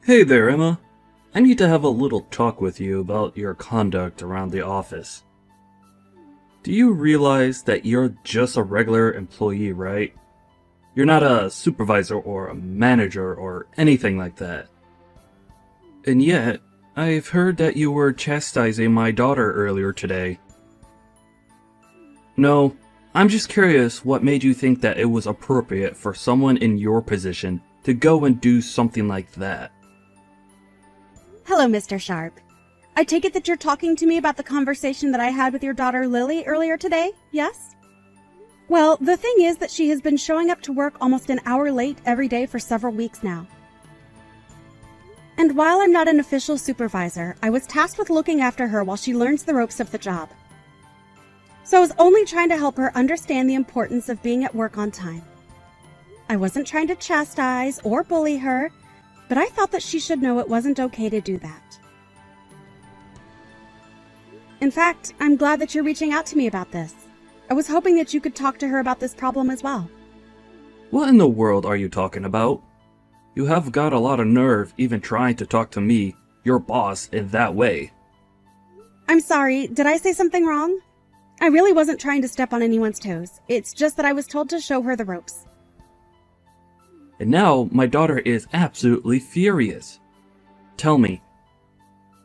Hey there, Emma. I need to have a little talk with you about your conduct around the office. Do you realize that you're just a regular employee, right? You're not a supervisor or a manager or anything like that. And yet, I've heard that you were chastising my daughter earlier today. No, I'm just curious what made you think that it was appropriate for someone in your position to go and do something like that. Hello, Mr. Sharp. I take it that you're talking to me about the conversation that I had with your daughter Lily earlier today, yes? Well, the thing is that she has been showing up to work almost an hour late every day for several weeks now. And while I'm not an official supervisor, I was tasked with looking after her while she learns the ropes of the job. So I was only trying to help her understand the importance of being at work on time. I wasn't trying to chastise or bully her, but I thought that she should know it wasn't okay to do that. In fact, I'm glad that you're reaching out to me about this. I was hoping that you could talk to her about this problem as well. What in the world are you talking about? You have got a lot of nerve even trying to talk to me, your boss, in that way. I'm sorry, did I say something wrong? I really wasn't trying to step on anyone's toes. It's just that I was told to show her the ropes. And now my daughter is absolutely furious. Tell me,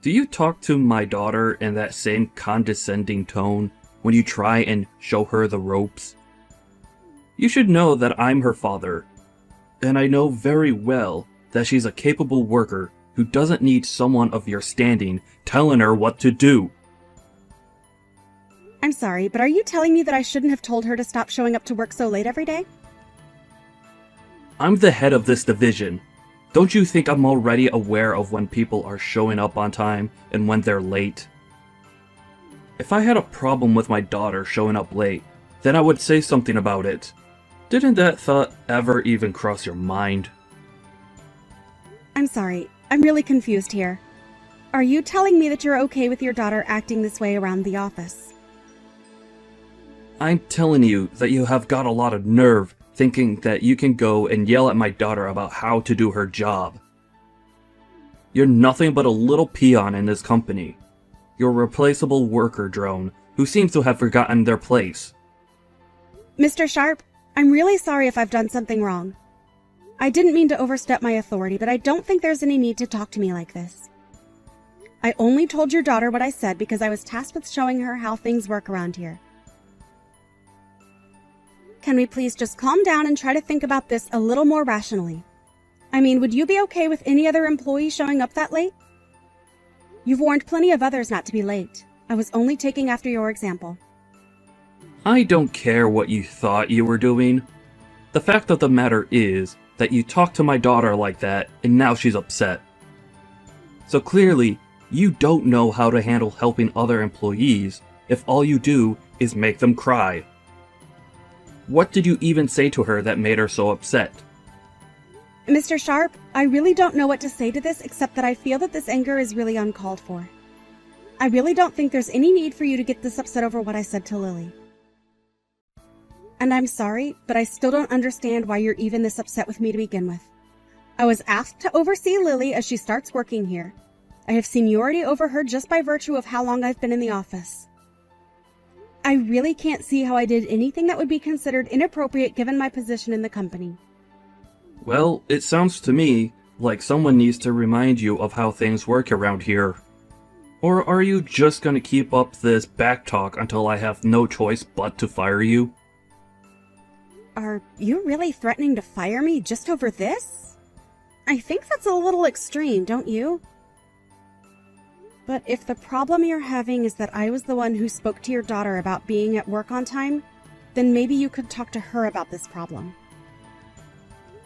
do you talk to my daughter in that same condescending tone when you try and show her the ropes? You should know that I'm her father, and I know very well that she's a capable worker who doesn't need someone of your standing telling her what to do. I'm sorry, but are you telling me that I shouldn't have told her to stop showing up to work so late every day? I'm the head of this division. Don't you think I'm already aware of when people are showing up on time and when they're late? If I had a problem with my daughter showing up late, then I would say something about it. Didn't that thought ever even cross your mind? I'm sorry, I'm really confused here. Are you telling me that you're okay with your daughter acting this way around the office? I'm telling you that you have got a lot of nerve thinking that you can go and yell at my daughter about how to do her job. You're nothing but a little peon in this company. You're a replaceable worker drone who seems to have forgotten their place. Mr. Sharp, I'm really sorry if I've done something wrong. I didn't mean to overstep my authority, but I don't think there's any need to talk to me like this. I only told your daughter what I said because I was tasked with showing her how things work around here. Can we please just calm down and try to think about this a little more rationally? I mean, would you be okay with any other employee showing up that late? You've warned plenty of others not to be late. I was only taking after your example. I don't care what you thought you were doing. The fact of the matter is that you talked to my daughter like that and now she's upset. So clearly, you don't know how to handle helping other employees if all you do is make them cry. What did you even say to her that made her so upset? Mr. Sharp, I really don't know what to say to this except that I feel that this anger is really uncalled for. I really don't think there's any need for you to get this upset over what I said to Lily. And I'm sorry, but I still don't understand why you're even this upset with me to begin with. I was asked to oversee Lily as she starts working here. I have seniority over her just by virtue of how long I've been in the office. I really can't see how I did anything that would be considered inappropriate given my position in the company. Well, it sounds to me like someone needs to remind you of how things work around here. Or are you just gonna keep up this backtalk until I have no choice but to fire you? Are you really threatening to fire me just over this? I think that's a little extreme, don't you? But if the problem you're having is that I was the one who spoke to your daughter about being at work on time, then maybe you could talk to her about this problem.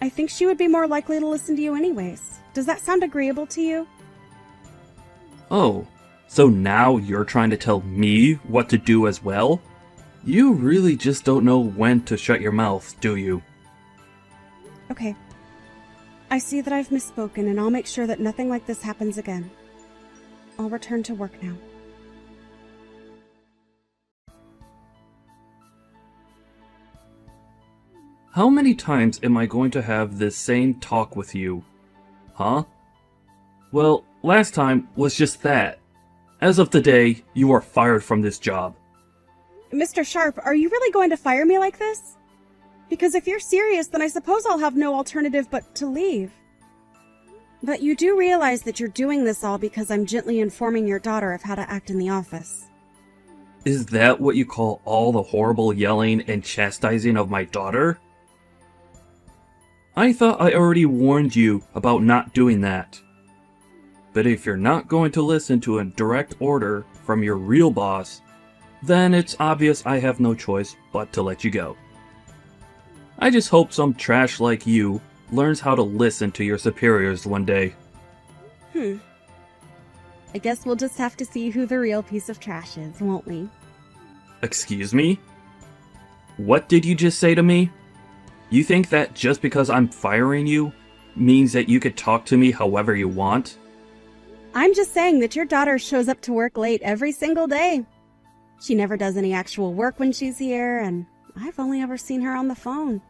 I think she would be more likely to listen to you anyways. Does that sound agreeable to you? Oh, so now you're trying to tell me what to do as well? You really just don't know when to shut your mouth, do you? Okay. I see that I've misspoken, and I'll make sure that nothing like this happens again. I'll return to work now. How many times am I going to have this same talk with you? Huh? Well, last time was just that. As of today, you are fired from this job. Mr. Sharp, are you really going to fire me like this? Because if you're serious, then I suppose I'll have no alternative but to leave. But you do realize that you're doing this all because I'm gently informing your daughter of how to act in the office. Is that what you call all the horrible yelling and chastising of my daughter? I thought I already warned you about not doing that. But if you're not going to listen to a direct order from your real boss, then it's obvious I have no choice but to let you go. I just hope some trash like you learns how to listen to your superiors one day. I guess we'll just have to see who the real piece of trash is, won't we? Excuse me? What did you just say to me? You think that just because I'm firing you means that you could talk to me however you want? I'm just saying that your daughter shows up to work late every single day. She never does any actual work when she's here, and I've only ever seen her on the phone.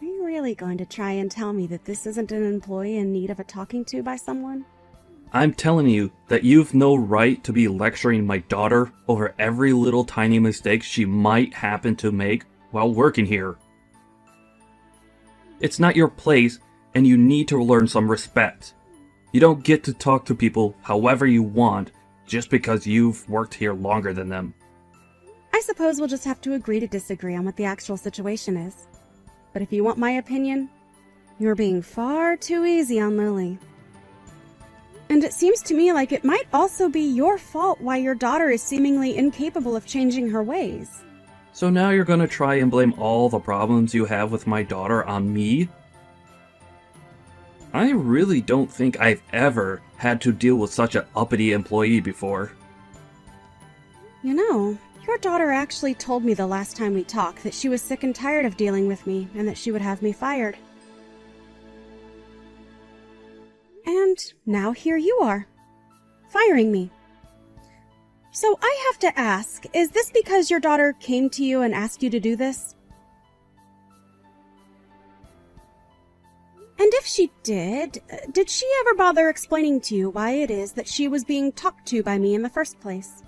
Are you really going to try and tell me that this isn't an employee in need of a talking to by someone? I'm telling you that you've no right to be lecturing my daughter over every little tiny mistake she might happen to make while working here. It's not your place, and you need to learn some respect. You don't get to talk to people however you want just because you've worked here longer than them. I suppose we'll just have to agree to disagree on what the actual situation is. But if you want my opinion, you're being far too easy on Lily. And it seems to me like it might also be your fault why your daughter is seemingly incapable of changing her ways. So now you're gonna try and blame all the problems you have with my daughter on me? I really don't think I've ever had to deal with such an uppity employee before. You know, your daughter actually told me the last time we talked that she was sick and tired of dealing with me and that she would have me fired. And now here you are, firing me. So I have to ask, is this because your daughter came to you and asked you to do this? And if she did she ever bother explaining to you why it is that she was being talked to by me in the first place?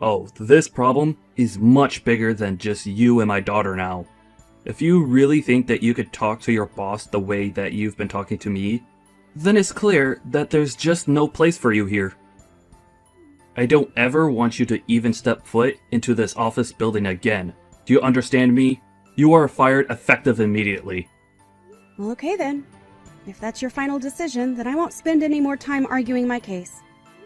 Oh, this problem is much bigger than just you and my daughter now. If you really think that you could talk to your boss the way that you've been talking to me, then it's clear that there's just no place for you here. I don't ever want you to even step foot into this office building again. Do you understand me? You are fired effective immediately. Well, okay then. If that's your final decision, then I won't spend any more time arguing my case.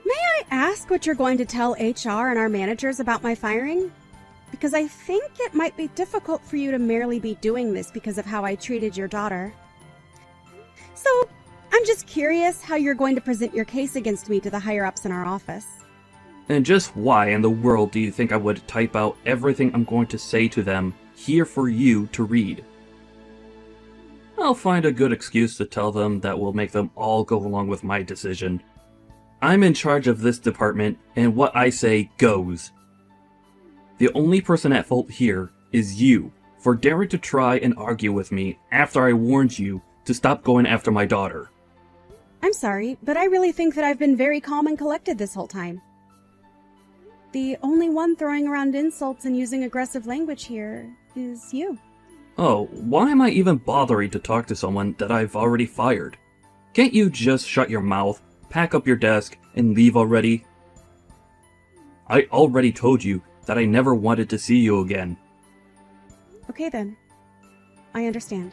May I ask what you're going to tell HR and our managers about my firing? Because I think it might be difficult for you to merely be doing this because of how I treated your daughter. So, I'm just curious how you're going to present your case against me to the higher-ups in our office. And just why in the world do you think I would type out everything I'm going to say to them here for you to read? I'll find a good excuse to tell them that will make them all go along with my decision. I'm in charge of this department, and what I say goes. The only person at fault here is you, for daring to try and argue with me after I warned you to stop going after my daughter. I'm sorry, but I really think that I've been very calm and collected this whole time. The only one throwing around insults and using aggressive language here is you. Oh, why am I even bothering to talk to someone that I've already fired? Can't you just shut your mouth, pack up your desk, and leave already? I already told you that I never wanted to see you again. Okay then. I understand.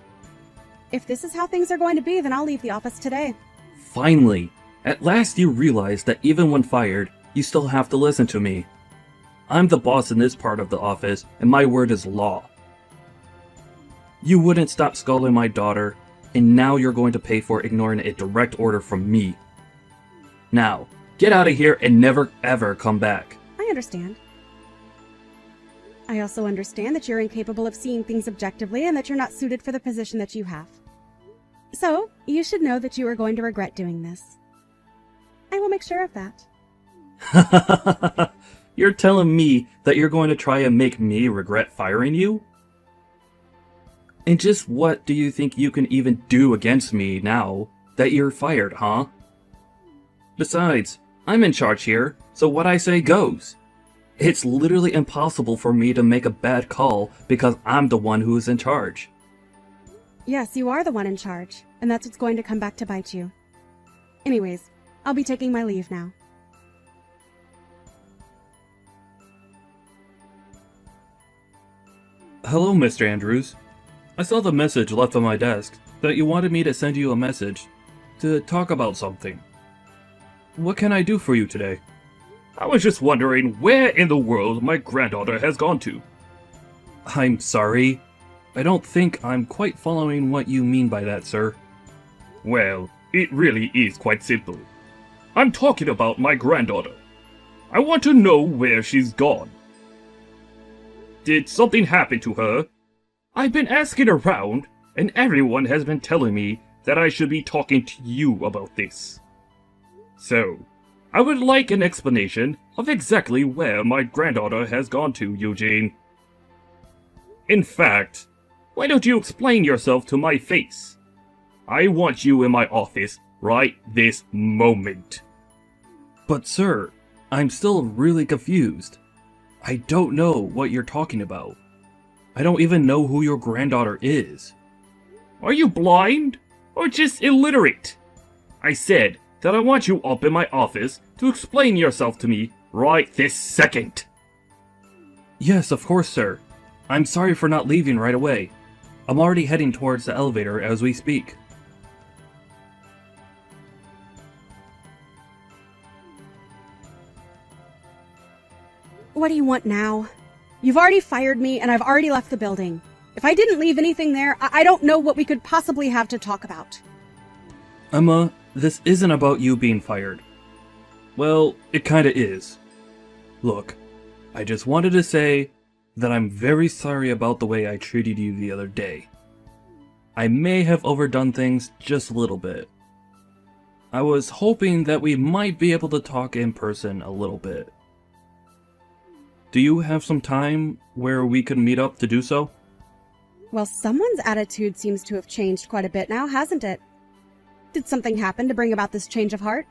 If this is how things are going to be, then I'll leave the office today. Finally! At last you realize that even when fired, you still have to listen to me. I'm the boss in this part of the office, and my word is law. You wouldn't stop scolding my daughter, and now you're going to pay for ignoring a direct order from me. Now, get out of here and never ever come back. I understand. I also understand that you're incapable of seeing things objectively and that you're not suited for the position that you have. So, you should know that you are going to regret doing this. I will make sure of that. You're telling me that you're going to try and make me regret firing you? And just what do you think you can even do against me now that you're fired, huh? Besides, I'm in charge here, so what I say goes. It's literally impossible for me to make a bad call because I'm the one who is in charge. Yes, you are the one in charge, and that's what's going to come back to bite you. Anyways, I'll be taking my leave now. Hello, Mr. Andrews. I saw the message left on my desk that you wanted me to send you a message to talk about something. What can I do for you today? I was just wondering where in the world my granddaughter has gone to. I'm sorry. I don't think I'm quite following what you mean by that, sir. Well, it really is quite simple. I'm talking about my granddaughter. I want to know where she's gone. Did something happen to her? I've been asking around, and everyone has been telling me that I should be talking to you about this. So, I would like an explanation of exactly where my granddaughter has gone to, Eugene. In fact, why don't you explain yourself to my face? I want you in my office right this moment. But sir, I'm still really confused. I don't know what you're talking about. I don't even know who your granddaughter is. Are you blind? Or just illiterate? I said that I want you up in my office to explain yourself to me right this second. Yes, of course, sir. I'm sorry for not leaving right away. I'm already heading towards the elevator as we speak. What do you want now? You've already fired me, and I've already left the building. If I didn't leave anything there, I don't know what we could possibly have to talk about. Emma, this isn't about you being fired. Well, it kinda is. Look, I just wanted to say that I'm very sorry about the way I treated you the other day. I may have overdone things just a little bit. I was hoping that we might be able to talk in person a little bit. Do you have some time where we could meet up to do so? Well, someone's attitude seems to have changed quite a bit now, hasn't it? Did something happen to bring about this change of heart?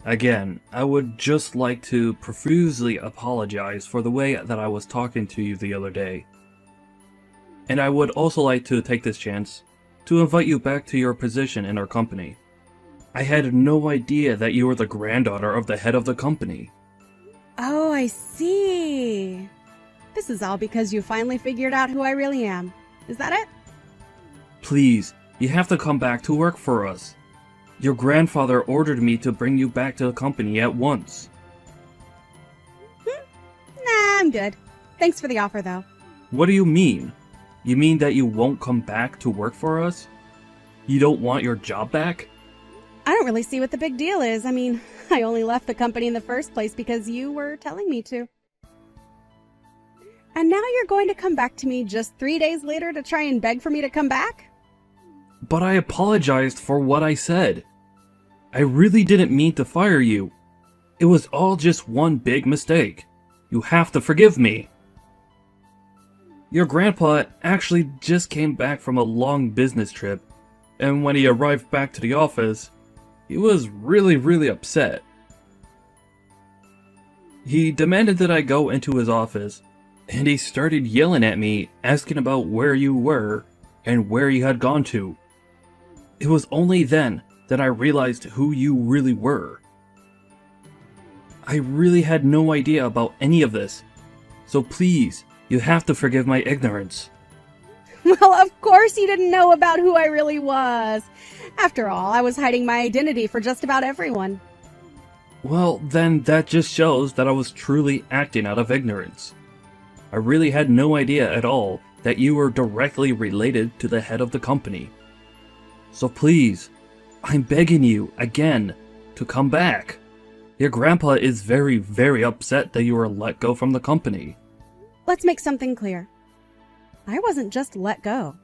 Again, I would just like to profusely apologize for the way that I was talking to you the other day. And I would also like to take this chance to invite you back to your position in our company. I had no idea that you were the granddaughter of the head of the company. Oh, I see. This is all because you finally figured out who I really am. Is that it? Please, you have to come back to work for us. Your grandfather ordered me to bring you back to the company at once. Nah, I'm good. Thanks for the offer, though. What do you mean? You mean that you won't come back to work for us? You don't want your job back? I don't really see what the big deal is. I mean, I only left the company in the first place because you were telling me to. And now you're going to come back to me just 3 days later to try and beg for me to come back? But I apologized for what I said. I really didn't mean to fire you. It was all just one big mistake. You have to forgive me. Your grandpa actually just came back from a long business trip, and when he arrived back to the office, he was really upset. He demanded that I go into his office, and he started yelling at me, asking about where you were and where you had gone to. It was only then that I realized who you really were. I really had no idea about any of this, so please, you have to forgive my ignorance. Well, of course you didn't know about who I really was. After all, I was hiding my identity for just about everyone. Well, then that just shows that I was truly acting out of ignorance. I really had no idea at all that you were directly related to the head of the company. So please, I'm begging you, again, to come back. Your grandpa is very upset that you were let go from the company. Let's make something clear. I wasn't just let go.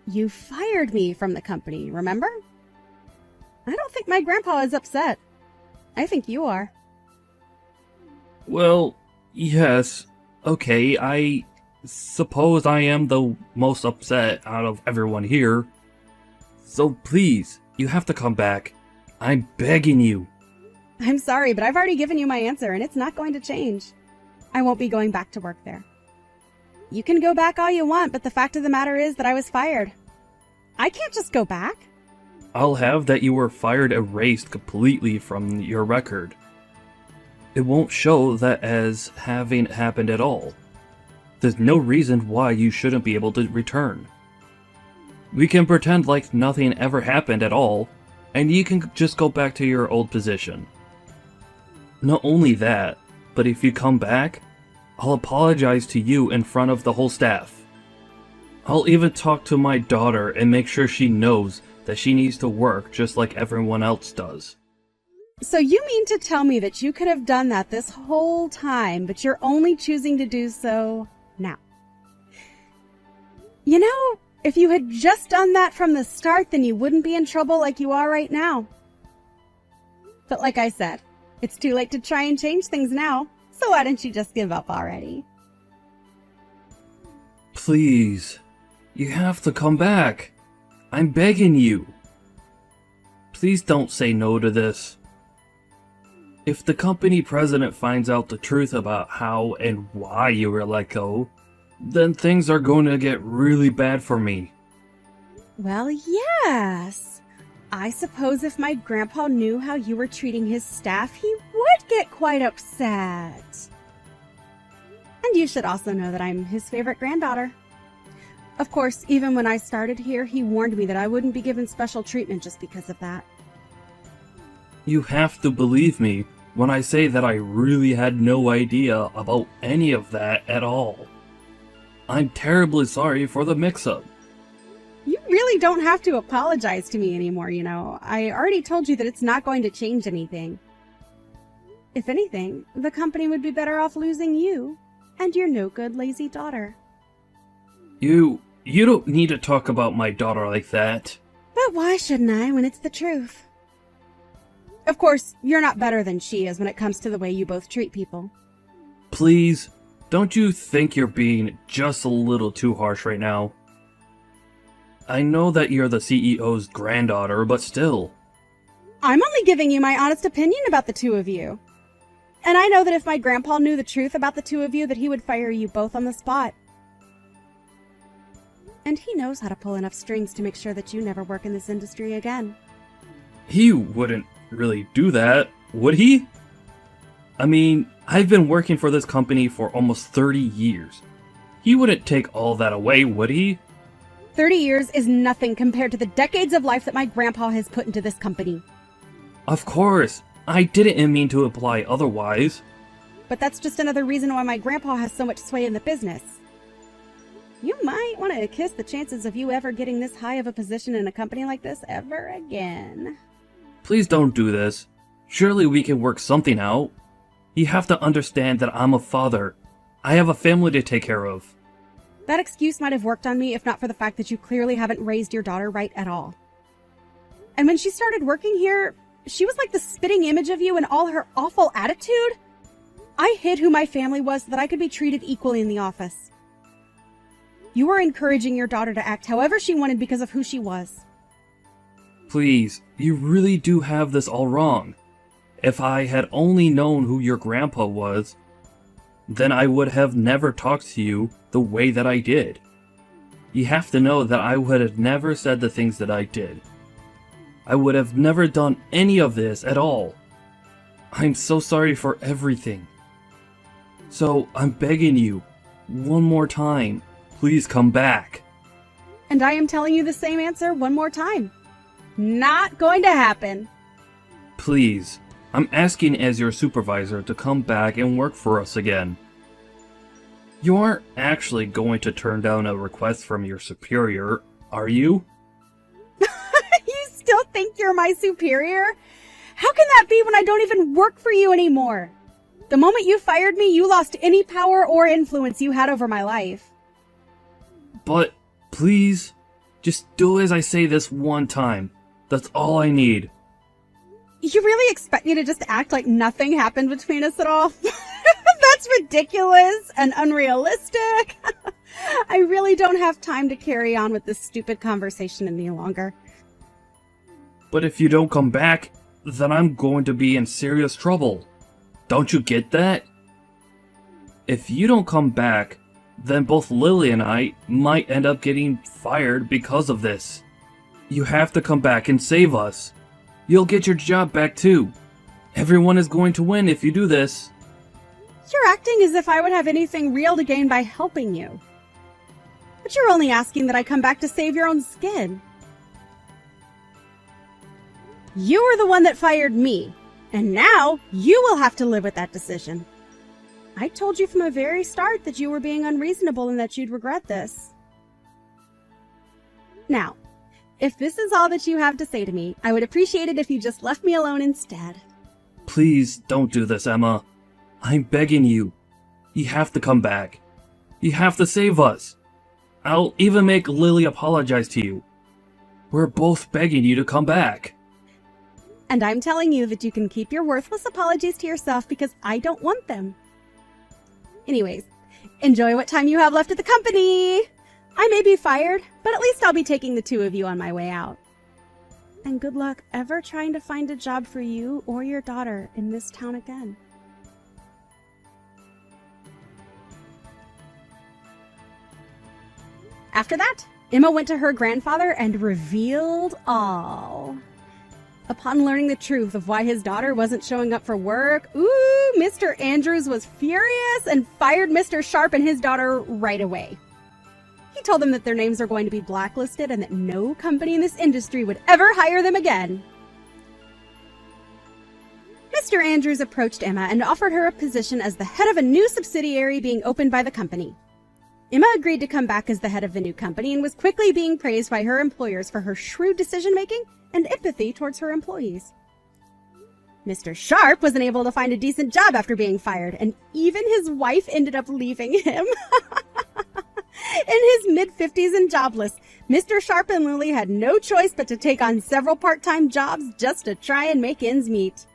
You fired me from the company, remember? I don't think my grandpa is upset. I think you are. Well, yes. Okay, I suppose I am the most upset out of everyone here. So please, You have to come back. I'm begging you. I'm sorry, but I've already given you my answer, and it's not going to change. I won't be going back to work there. You can go back all you want, but the fact of the matter is that I was fired. I can't just go back. I'll have that you were fired erased completely from your record. It won't show that as having happened at all. There's no reason why you shouldn't be able to return. We can pretend like nothing ever happened at all, and you can just go back to your old position. Not only that, but if you come back, I'll apologize to you in front of the whole staff. I'll even talk to my daughter and make sure she knows that she needs to work just like everyone else does. So you mean to tell me that you could have done that this whole time, but you're only choosing to do so now? You know, if you had just done that from the start, then you wouldn't be in trouble like you are right now. But like I said, it's too late to try and change things now, so why don't you just give up already? Please, you have to come back. I'm begging you. Please don't say no to this. If the company president finds out the truth about how and why you were let go, then things are going to get really bad for me. Well, yes. I suppose if my grandpa knew how you were treating his staff, he would get quite upset. And you should also know that I'm his favorite granddaughter. Of course, even when I started here, he warned me that I wouldn't be given special treatment just because of that. You have to believe me when I say that I really had no idea about any of that at all. I'm terribly sorry for the mix-up. You really don't have to apologize to me anymore, you know. I already told you that it's not going to change anything. If anything, the company would be better off losing you and your no-good, lazy daughter. You don't need to talk about my daughter like that. But why shouldn't I when it's the truth? Of course, you're not better than she is when it comes to the way you both treat people. Please, don't you think you're being just a little too harsh right now? I know that you're the CEO's granddaughter, but still. I'm only giving you my honest opinion about the two of you. And I know that if my grandpa knew the truth about the two of you, that he would fire you both on the spot. And he knows how to pull enough strings to make sure that you never work in this industry again. He wouldn't really do that, would he? I mean, I've been working for this company for almost 30 years. He wouldn't take all that away, would he? 30 years is nothing compared to the decades of life that my grandpa has put into this company. Of course, I didn't mean to imply otherwise. But that's just another reason why my grandpa has so much sway in the business. You might want to kiss the chances of you ever getting this high of a position in a company like this ever again. Please don't do this. Surely we can work something out. You have to understand that I'm a father. I have a family to take care of. That excuse might have worked on me if not for the fact that you clearly haven't raised your daughter right at all. And when she started working here, she was like the spitting image of you and all her awful attitude. I hid who my family was so that I could be treated equally in the office. You were encouraging your daughter to act however she wanted because of who she was. Please, you really do have this all wrong. If I had only known who your grandpa was, then I would have never talked to you the way that I did. You have to know that I would have never said the things that I did. I would have never done any of this at all. I'm so sorry for everything. So I'm begging you, one more time, please come back. And I am telling you the same answer one more time. Not going to happen. Please, I'm asking as your supervisor to come back and work for us again. You aren't actually going to turn down a request from your superior, are you? You still think you're my superior? How can that be when I don't even work for you anymore? The moment you fired me, you lost any power or influence you had over my life. But, please, just do as I say this one time. That's all I need. You really expect me to just act like nothing happened between us at all? That's ridiculous and unrealistic. I really don't have time to carry on with this stupid conversation any longer. But if you don't come back, then I'm going to be in serious trouble. Don't you get that? If you don't come back, then both Lily and I might end up getting fired because of this. You have to come back and save us. You'll get your job back too. Everyone is going to win if you do this. You're acting as if I would have anything real to gain by helping you. But you're only asking that I come back to save your own skin. You were the one that fired me, and now you will have to live with that decision. I told you from the very start that you were being unreasonable and that you'd regret this. Now, if this is all that you have to say to me, I would appreciate it if you just left me alone instead. Please don't do this, Emma. I'm begging you. You have to come back. You have to save us. I'll even make Lily apologize to you. We're both begging you to come back. And I'm telling you that you can keep your worthless apologies to yourself because I don't want them. Anyways, enjoy what time you have left at the company. I may be fired, but at least I'll be taking the two of you on my way out. And good luck ever trying to find a job for you or your daughter in this town again. After that, Emma went to her grandfather and revealed all. Upon learning the truth of why his daughter wasn't showing up for work, Mr. Andrews was furious and fired Mr. Sharp and his daughter right away. He told them that their names are going to be blacklisted and that no company in this industry would ever hire them again. Mr. Andrews approached Emma and offered her a position as the head of a new subsidiary being opened by the company. Emma agreed to come back as the head of the new company and was quickly being praised by her employers for her shrewd decision-making and empathy towards her employees. Mr. Sharp wasn't able to find a decent job after being fired, and even his wife ended up leaving him. In his mid-50s and jobless, Mr. Sharp and Lily had no choice but to take on several part-time jobs just to try and make ends meet.